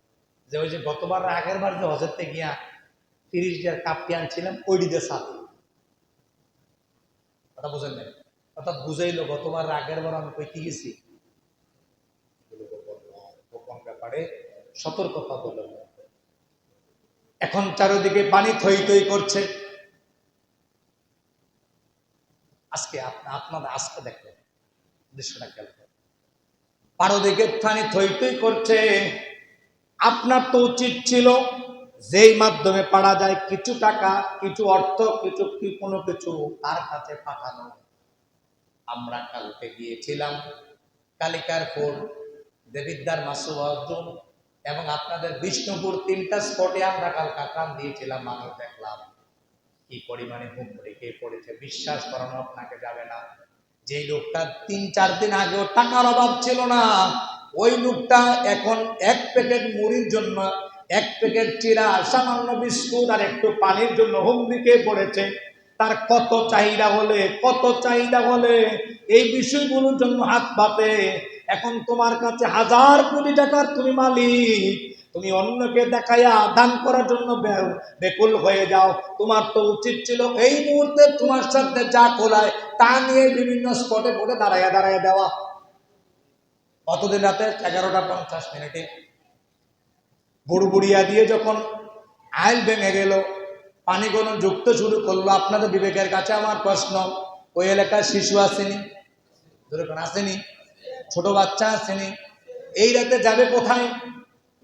যে ওই যে গতবার আগের বার যে হজরতে গিয়া 30 টাকার কাপটি আনছিলাম, ওই দিতে সাথে কথা বুঝেন নাই। অর্থাৎ বুঝাইলো গতবার আগের বার আমি কইতে গেছি, গোপন ব্যাপারে সতর্কতা বলে। এখন চারিদিকে পানি থই থই করছে। আজকে আপনাদের আজকে দেখেন দৃশ্যটা খেয়াল করে, পারদিকে পানি থই থই করছে। আপনার তো উচিত ছিল যেই মাধ্যমে পারা যায় কিছু টাকা, কিছু অর্থ, কিছু কোনো কিছু তার কাছে পাঠানো। আমরা কালকে গিয়েছিলাম কালিকারপুর, দেবিদ্দার মাসুদ অর্জুন এবং আপনাদের বিষ্ণুপুর 3টা স্পটে আমরা কালকে আক্রান্ত দিয়েছিলাম। মানুষ দেখলাম কি পরিমাণে হুমড়ি পড়েছে, বিশ্বাস করানো আপনাকে যাবে না। যে লোকটা 3-4 দিন আগেও টাকার অভাব ছিল না, ওই লোকটা এখন 1 প্যাকেট মুড়ির জন্য, 1 প্যাকেট চিড়া, সামান্য বিস্কুট আর একটু পানির জন্য হুমড়ি পড়েছে। তার কত চাহিদা হলে এই বিষয়গুলোর জন্য হাত পাতে। এখন তোমার কাছে 1000 কোটি টাকার তুমি মালিক, তুমি অন্যকে দেখাইয়া দান করার জন্য বেকুল হয়ে যাও। তোমার তো উচিত ছিল এই মুহূর্তে তোমার সাথে যা খোলায় তা নিয়ে বিভিন্ন স্পটে পড়ে দাঁড়াইয়া দেওয়া। কতদিন রাতে 11টা 50 বুড়বুড়িয়া দিয়ে যখন আইল ভেঙে গেল, পানি কোনো যুক্ত শুরু করলো। আপনাদের বিবেকের কাছে আমার প্রশ্ন, ওই এলাকার শিশু আসেনি? যেরকম আসেনি, ছোট বাচ্চা আসেনি? এই রাতে যাবে কোথায়?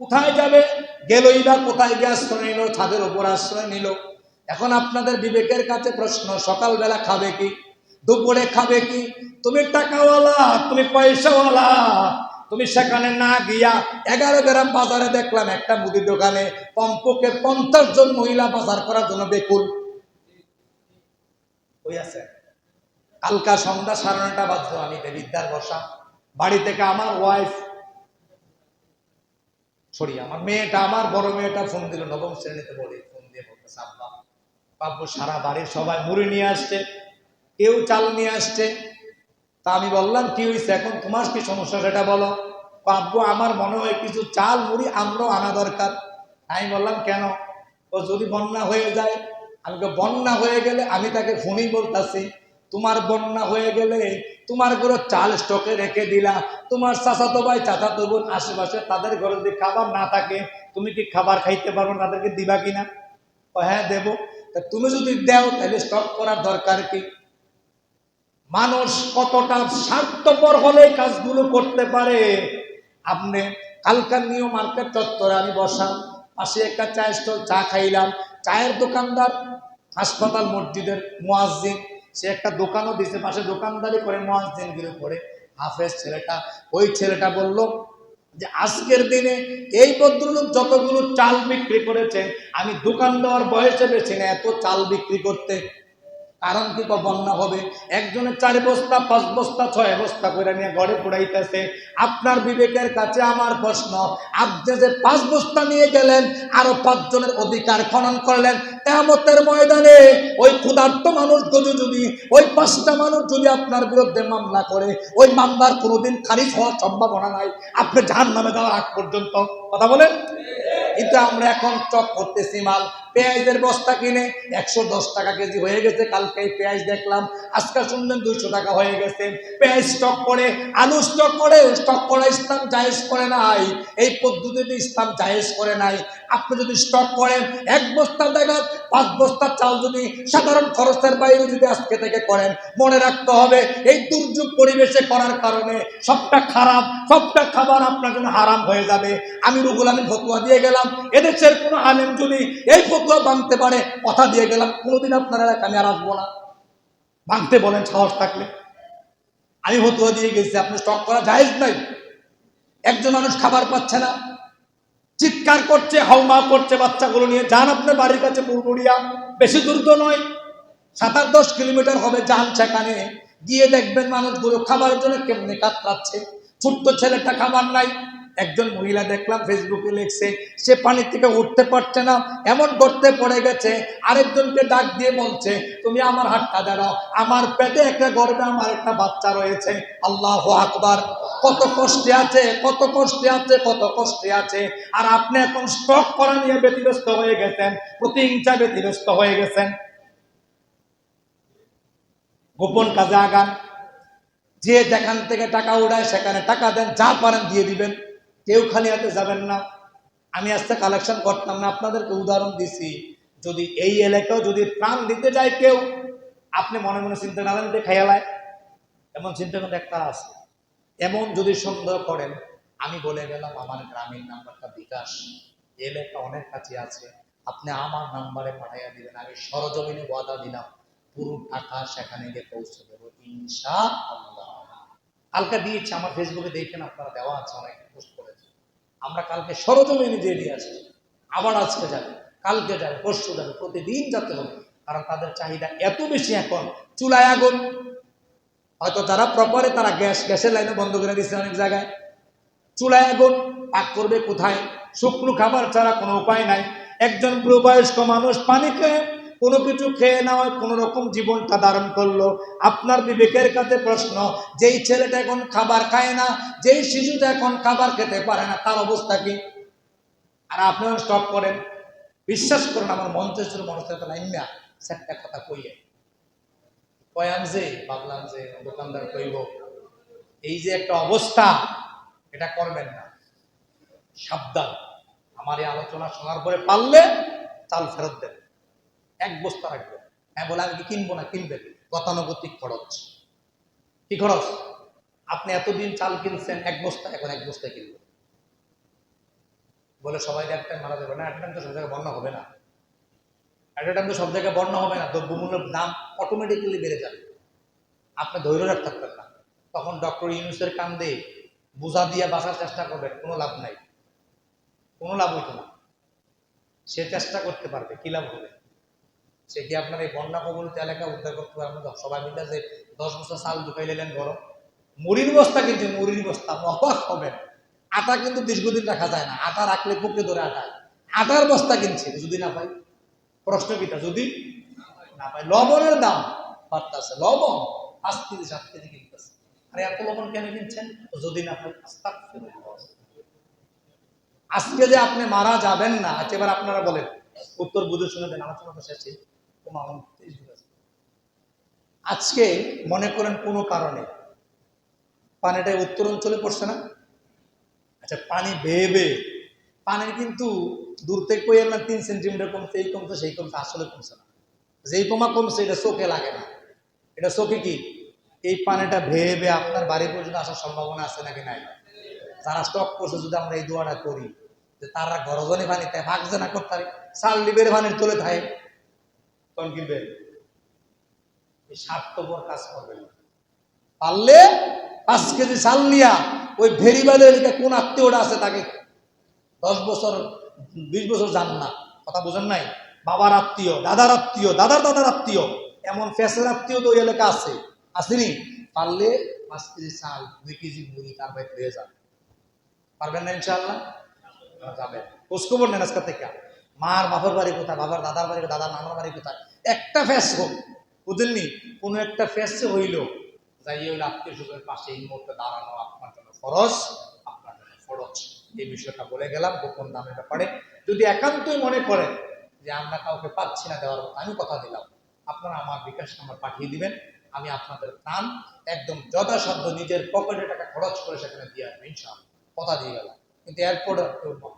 কোথায় যাবে? গেলই বা কোথায় গিয়ে আশ্রয় নিল? ছাদের উপর আশ্রয় নিল। এখন আপনাদের বিবেকের কাছে প্রশ্ন, সকালবেলা খাবে কি, দুপুরে খাবে কি? তুমি টাকাওয়ালা, তুমি পয়সাওয়ালা, তুমি সেখানে না গিয়া 11 গ্রাম বাজারে দেখলাম একটা মুদির দোকানে কমপক্ষে 50 জন মহিলা বাজার করার জন্য বেকুল হয়ে আছে। কালকা সন্ধ্যা 9:30 বাজলো, আমি দেবিদ্যার বসা বাড়ি থেকে আমার ওয়াইফ, আমার মেয়েটা, আমার বড় মেয়েটা ফোন দিল, 9ম শ্রেণীতে পড়ে, ফোন দিয়ে বলতেছে আব্বা, বাবু সারা বাড়ির সবাই মুড়ি নিয়ে আসছে, কেউ চাল নিয়ে আসছে। তা আমি বললাম কি হয়েছে, এখন তোমার কি সমস্যা সেটা বলো। আব্বু আমার মনে হয় কিছু চাল মুড়ি আমরাও আনা দরকার। আমি বললাম কেন? ও যদি বন্যা হয়ে যায়। আমি বন্যা হয়ে গেলে আমি তাকে ফোনই বলতাছি, তোমার বন্যা হয়ে গেলে তোমার ঘরে চাল স্টকে রেখে দিলা, তোমার চাচাতো ভাই চাচাতো বোন আশেপাশে তাদের ঘরে যদি খাবার না থাকে তুমি কি খাবার খাইতে পারবো, তাদেরকে দিবা কিনা? ও হ্যাঁ দেবো। তা তুমি যদি দেও তাহলে স্টক করার দরকার কি? মানুষ কতটা স্বার্থপর হলে কাজগুলো করতে পারে। আপনি কালকার নিউ মার্কেট চত্বরে আমি বসা, পাশে একটা চায়ের স্টল, চা খাইলাম। চায়ের দোকানদার হাসপাতাল মসজিদের মুয়াজ্জিন, সে একটা দোকানও দিছে, পাশে দোকানদারি করে মুয়াজ্জিন গিরে করে হাফেজ ছেলেটা। ওই ছেলেটা বলল যে আজকের দিনে এই ভদ্রলোক যতগুলো চাল বিক্রি করেছে আমি দোকান দেওয়ার বয়সে বেছি না এত চাল বিক্রি করতে। কারণ কি, বন্যা হবে, একজনের 4 বস্তা 5 বস্তা 6 বস্তা করে নিয়ে ঘরে পুড়াইতেছে। আপনার বিবেকের কাছে আমার প্রশ্ন, আপনি যে 5 বস্তা নিয়ে গেলেন আরো 5 জনের অধিকার খনন করলেন, কিয়ামতের ময়দানে ওই ক্ষুধার্ত মানুষ যদি ওই 5টা মানুষ যদি আপনার বিরুদ্ধে মামলা করে, ওই মামলার কোনোদিন খারিজ হওয়ার সম্ভাবনা নাই, আপনি জাহান্নামে যাওয়ার আগ পর্যন্ত। কথা বলেন। কিন্তু আমরা এখন চক করতেছি মাল। পেঁয়াজের বস্তা কিনে 110 টাকা কেজি হয়ে গেছে, কালকে পেঁয়াজ দেখলাম, আজকে শুনলেন 200 টাকা হয়ে গেছে। পেঁয়াজ স্টক করে, আলু স্টক করে, স্টক করা ইসলাম জায়েজ করে নাই। এই পদ্ধতিতে ইসলাম জায়েজ করে নাই। আপনি যদি স্টক করেন 1 বস্তা জায়গা 5 বস্তা চাল যদি সাধারণ খরচের বাইরে যদি আজকে থেকে করেন, মনে রাখতে হবে এই দুর্যোগ পরিবেশে করার কারণে সবটা খারাপ, সবটা খাবার আপনার জন্য হারাম হয়ে যাবে। আমি রুহুল আমিন ফতোয়া দিয়ে গেলাম, এদেশের কোনো আলেম যদি এই ফতোয়া ভাঙতে পারে, কথা দিয়ে গেলাম কোনোদিন আপনার এলাকায় আমি আর আসবো না। ভাঙতে বলেন সাহস থাকলে। আমি ফতোয়া দিয়ে গেছি আপনি স্টক করা জায়েজ নাই। একজন মানুষ খাবার পাচ্ছে না, চিৎকার করছে, হাউমা করছে বাচ্চাগুলো নিয়ে, যান আপনার বাড়ির কাছে বুড়বুড়িয়া, বেশি দূর তো নয়, 7-10 কিলোমিটার হবে, যান সেখানে গিয়ে দেখবেন মানুষগুলো খাবারের জন্য কেমনে কাতরাচ্ছে। ছোট্ট ছেলেটা খাবার নাই। একজন মহিলা দেখলাম ফেসবুকে লিখছে সে পানি থেকে উঠতে পারছে না, এমন গর্তে পড়ে গেছে। আরেকজনকে ডাক দিয়ে বলছে তুমি আমার হাতটা দাঁড়াও, আমার পেটে একটা গর্ভে আমার একটা বাচ্চা রয়েছে। আল্লাহু আকবার। কত কষ্টে আছে, কত কষ্টে আছে, কত কষ্টে আছে। আর আপনি এখন স্টক করা নিয়ে ব্যতিব্যস্ত হয়ে গেছেন, প্রতিহিংসা ব্যতিব্যস্ত হয়ে গেছেন। গোপন কাজে আগান, যে যেখান থেকে টাকা উড়ায় সেখানে টাকা দেন, যা পারেন দিয়ে দিবেন, কেউ খালি হাতে যাবেন না। আমি আজকে কালেকশন করতাম না, আপনাদেরকে উদাহরণ দিছি। যদি এই এলাকাও যদি প্রাণ দিতে যায় কেউ, আপনি মনে মনে চিন্তা না দিতে খেয়ালায়, এমন চিন্তা কিন্তু একটা আছে। এমন যদি সন্দেহ করেন, আমি বলে গেলাম আমার গ্রামীণ নাম্বারটা বিকাশ, এলাকা অনেক কাছে আছে, আপনি আমার নাম্বারে পাঠাইয়া দিবেন, আমি সরজমিনে ওয়াদা দিলাম পুরো টাকা সেখানে গিয়ে পৌঁছে দেবো ইনশাআল্লাহ। কালকে দিয়েছি, আমার ফেসবুকে দেখেন আপনারা, দেওয়া আছে, অনেক পোস্ট করেছে। আমরা কালকে সরজমিনে দিয়ে আসছি, আবার আজকে যাবে, কালকে যাবে, পরশু যাবে, প্রতিদিন যেতে হবে। কারণ তাদের চাহিদা এত বেশি। এখন চুলায় আগুন, হয়তো যারা প্রপারে তারা গ্যাসের লাইনে বন্ধ করে দিচ্ছে অনেক জায়গায়। চুলায় আগুন, পাক করবে কোথায়? শুকনো খাবার ছাড়া কোনো উপায় নাই। একজন বয়স্ক মানুষ পানি খেয়ে, কোনো কিছু খেয়ে নেওয়া কোনো রকম জীবনটা ধারণ করলো। আপনার বিবেকের কাছে প্রশ্ন, যেই ছেলেটা এখন খাবার খায় না, যেই শিশুটা এখন খাবার খেতে পারে না, তার অবস্থা কি? আর আপনারা স্টক করেন। বিশ্বাস করেন, আমার মঞ্চের মানুষের নাইমা একটা কথা কইয়ে কয়ান যে ভাবলাম যে দোকানদার কইব এই যে একটা অবস্থা, এটা করবেন না, সাবধান। আমার এই আলোচনা শোনার পরে পারলে চাল ফেরত দেন, 1 বস্তা রাখবেন। হ্যাঁ বলে আমি কি কিনবো না, কিনবেন, গতানুগতিক খরচ। কি খরচ? আপনি এতদিন চাল কিনছেন 1 বস্তা, এখন 1 বস্তায় কিনবেন বলে সবাই এক টাইম মারা যাবে না। এক টাইম তো সব জায়গায় বন্যা হবে না, একটা টাইম তো সব জায়গায় বন্যা হবে না, দ্রব্যমূল্যের দাম অটোমেটিক্যালি বেড়ে যাবে। আপনি ধৈর্য রাখতে পারবেন না, তখন ডক্টর ইউনূসের কান্দে বোঝা দিয়ে বাঁচার চেষ্টা করবেন, কোনো লাভ নাই, কোনো লাভ হইতো না। সে চেষ্টা করতে পারবে, কি লাভ হবে? সে কি আপনার এই বন্যা কবলিত এলাকা উদ্ধার করতে পারবে? সবাই মিলে যে 10 বছর চাল ঢুকাই নিলেন গরম, মুড়ির বস্তা কিনছে, মুড়ির বস্তা, অবাক হবেন। আটা কিন্তু দীর্ঘদিন রাখা যায় না, আটা রাখলে পুকে ধরে আটা। আটার বস্তা কিনছে, যদি না পাই, প্রশ্ন কিটা যদি না পাই। লবণের দাম বাড়তেছে, লবণ 5 কেজি 7 কেজি কিনতেছে। আরে এত লবণ কেন কিনছেন? যদি না হয় আস্তাগফিরুল্লাহ। আজকে যে আপনি মারা যাবেন না, এবার আপনারা বলেন, উত্তর বুঝে শুনে দেন, আলোচনা তো শেষে। আজকে মনে করেন কোনো কারণে পানিটা উত্তরাঞ্চলে পড়ছে না, আচ্ছা পানি বেয়ে বেয়ে, পানির কিন্তু দূর থেকে কই না 3 সেন্টিমিটার কমছে, এই কমছে সেই কমছে, আসলে কমছে না। যেই কমা কমছে এটা চোখে লাগে না, এটা চোখে কি এই পানিটা ভেয়ে বেয়ে আপনার বাড়ি পর্যন্ত আসার সম্ভাবনা আছে নাকি নাই? যারা স্টক করছে যদি আমরা এই দোয়াটা করি যে তারা গরজনে পানিতে ভাগছে না করতে পারে, চাল লিবের পানির চলে থাকে, তখন কিনবে এই স্বার্থপর কাজ করবে না। পারলে 5 কেজি চাল নিয়া ওই ভেরিবালের কোন আত্মীয়টা আছে তাকে 10 বছর 20 বছর যান না, কথা বোঝেন নাই? বাবার আত্মীয়, দাদার আত্মীয়, দাদার দাদার আত্মীয়, এমন ফ্যাসের আত্মীয় তো ওই এলাকা আছে, আসেনি? পারলে 5 কেজি চাল 2 কেজি মুড়ি তার বাইরে হয়ে যাবে। পারবেন না ইনশাআল্লাহ? যাবেন। খোঁজখবর নেন আজকে থেকে, মার বাবার বাড়ি কোথায়, বাবার দাদার বাড়ি, দাদার নানার বাড়ি কোথায়, একটা ফ্যাস হোক, বুঝলেননি? কোনো একটা ফ্যাসে হইল যাই হইলো আত্মীয় স্বজনের পাশে এই মুহূর্তে দাঁড়ানো আপনার জন্য ফরজ, আপনার জন্য ফরজ। এই বিষয়টা বলে গেলাম গোপন দামের ব্যাপারে। যদি একান্তই মনে করেন যে আমরা কাউকে পাচ্ছি না দেওয়ার মতো, আমি কথা দিলাম আপনারা আমার বিকাশ নাম্বার পাঠিয়ে দিবেন, আমি আপনাদের প্রাণ একদম যথাসাধ্য নিজের পকেটে টাকা খরচ করে সেখানে দিয়ে আসবো ইনশাআল্লাহ, কথা দিয়ে গেলাম। কিন্তু এরপর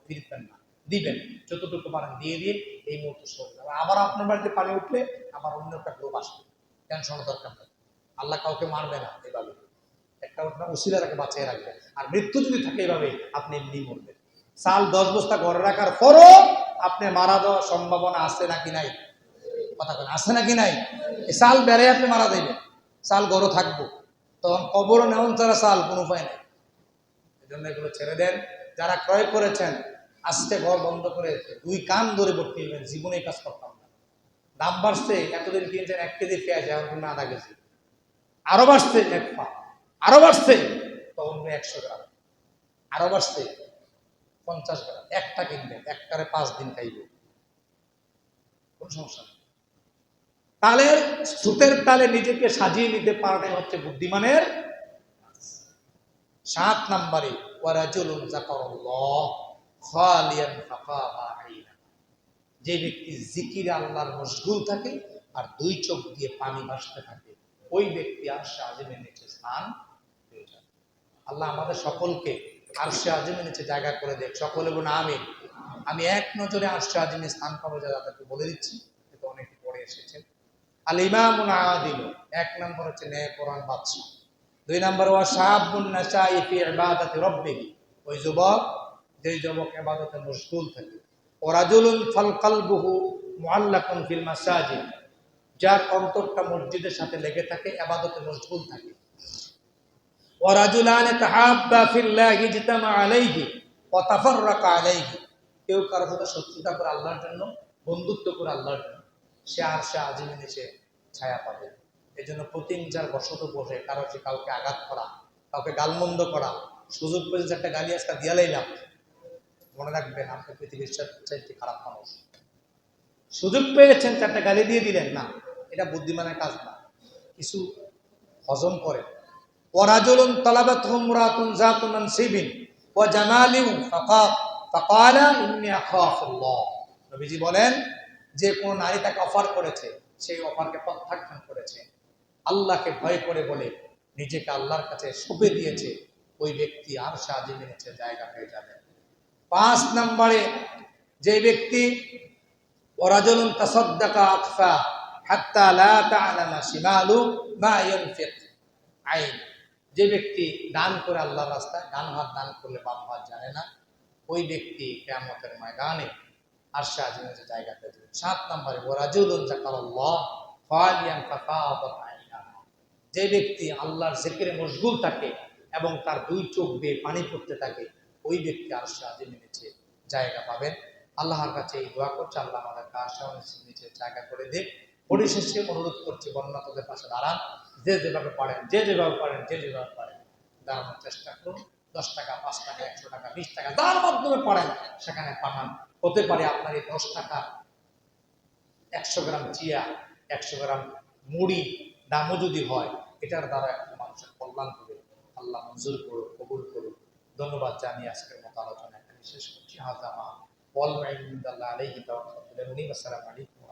ফিরবেন না, দিবেন যতটুকু পারেন দিয়ে দিয়ে এই মুহূর্তে সরে আবার আপনার বাড়িতে পানি উঠলে আবার অন্য একটা গ্রুপ আসবে, টেনশনের দরকার নেই। আল্লাহ কাউকে মারবে না এভাবে, একটা উসিলা তাকে বাঁচিয়ে রাখবে। আর মৃত্যু যদি থাকে এভাবে আপনি এমনি মরবেন। চাল 10 বস্তা ঘরে রাখার পরও আপনি মারা যাওয়ার সম্ভাবনা আছে নাকি নাই? কথা বলেন, আছে নাকি নাই? এই চাল বেড়ে আপনি মারা যাইবেন, চাল গড় থাকবো, তখন কবর নেওয়ান ছাড়া চাল কোনো উপায় নেই। এই জন্য এগুলো ছেড়ে দেন। যারা ক্রয় করেছেন আজকে ঘর বন্ধ করে 2 কান ধরে ভর্তি হবেন, জীবনে কাজ করতাম না। দাম বাড়ছে, এতদিন কিনছেন 1 কেজি পেঁয়াজ, এখন কিন্তু আধা কেজি, আরো বাড়ছে 1 পা, আরো বাড়ছে তখন 100 গ্রাম, আরো বাড়ছে 50 গ্রাম, একটা কিনবেন, একটারে 5 দিন খাইবে, কোন সমস্যা নেই। তালের সুতের তালে নিজেকে সাজিয়ে নিতে পারাটাই হচ্ছে বুদ্ধিমানের। 7 নম্বরে ওয়ারাজুলুন যাকারাল্লাহ খালিয়ান ফাকাহা আইনা, যে ব্যক্তি জিকিরে আল্লাহর মশগুল থাকে আর 2 চোখ দিয়ে পানি ভাসতে থাকে, ওই ব্যক্তি আরশে আজিমের নিচে স্থান পেয়ে যাবে। আল্লাহ আমাদের সকলকে আরশে আজিমের নিচে জায়গা করে দেখ, সকলে বলুন আমিন। আমি এক নজরে আরশে আজিমের স্থান পাবো যাদেরকে বলে দিচ্ছি, এটা অনেক পরে এসেছে। আল ইমামুল আদিল, 1 নম্বর হচ্ছে ন্যায়পরায়ণ বাদশা। 2 নম্বর ওয়া শাআবুন নাশাই ফি ইবাদাতি রাব্বিহি, ওই যুবক যেই যুবক ইবাদতে মশগুল থাকে। ওয়া রাজুলুন ফাল কলবুহু মুআল্লাকুন ফিল মাসাজিদ, যার অন্তরটা মসজিদের সাথে লেগে থাকে, ইবাদতে মশগুল থাকে। ওয়া রাজুলান তাহাব্বা ফিল্লাহি ইজতামা আলাইহি ওয়া তাফাররাকা আলাইহি, কেউ কারোর সাথে শত্রুতা করে আল্লাহর জন্য, বন্ধুত্ব করে আল্লাহর জন্য, সে আরশে আজিমের নিচে ছায়া পাবে। এই জন্য প্রতিহিংসার বশত বসে কারো সে কাউকে আঘাত করা, কাউকে গালমন্দ করা, সুযোগ পেয়েছে একটা গালি আজকে দিয়া লাইলাম, মনে রাখবেন আপনি পৃথিবীর চাইতে খারাপ মানুষ। সুযোগ পেয়েছেন 4টা গালি দিয়ে দিলেন, না, এটা বুদ্ধিমানের কাজ না, কিছু হজম করে। ওয়ারাজুলুন তালাবাতহু ইমরাতুন যাতু মানসিবিন ওয়া জামালিন ফাকালা ইন্নী আখাফুল্লাহ, নবীজি বলেন যে কোন নারী তাকে অফার করেছে, সেই অফারকে প্রত্যাখ্যান করেছে, আল্লাহকে ভয় করে বলে নিজেকে আল্লাহর কাছে সঁপে দিয়েছে, ওই ব্যক্তি আরশে আজিমের নিচে জায়গা পেয়ে যাবে। 5 নম্বরে যে ব্যক্তি ওয়ারাজুলুন তাসাদ্দাকা আখফা হাত্তা লা তা'লামা শিমালু মা ইউনফিক আইন, যে ব্যক্তি দান করে আল্লাহর রাস্তায়, ডান হাত দান করলে বাম হাত জানে না, ওই ব্যক্তি কিয়ামতের ময়দানে আরশে আজিমের জায়গা পেয়ে যাবে। 7 নম্বরে ওয়ারাজুলুন যাকারাল্লাহ খালিয়ান ফাকাহাত আইনা, যে ব্যক্তি আল্লাহর জিকিরে মশগুল থাকে এবং তার 2 চোখ দিয়ে পানি পড়তে থাকে, ওই ব্যক্তি আরশে আজিমের নিচে জায়গা পাবেন। আল্লাহর কাছে এই দোয়া করছে, আল্লাহ আমাদেরকে আরশে আজিমের নিচে জায়গা করে দিক। পরিশেষে অনুরোধ করছি বন্যাতদের পাশে দাঁড়ান, যে যেভাবে পারেন, যে যেভাবে পারেন, যে যেভাবে পারেন দাঁড়ানোর চেষ্টা করুন। 10 টাকা, 5 টাকা, 100 টাকা, 20 টাকা, যার মাধ্যমে পারেন সেখানে পাঠান। হতে পারে আপনার এই 10 টাকা 100 গ্রাম চিয়া, 100 গ্রাম মুড়ি দামও যদি হয়, এটার দ্বারা একটা মানুষের কল্যাণ হবে। আল্লাহ মঞ্জুর করুক, কবুল করুক। ধন্যবাদ জানিয়ে আজকের মতো আলোচনা এখানে শেষ করছি। হাজা মা ওয়াল ইলমু ইনদাল্লাহি আলাইহি তাওয়াক্কালতু। আসসালামু আলাইকুম।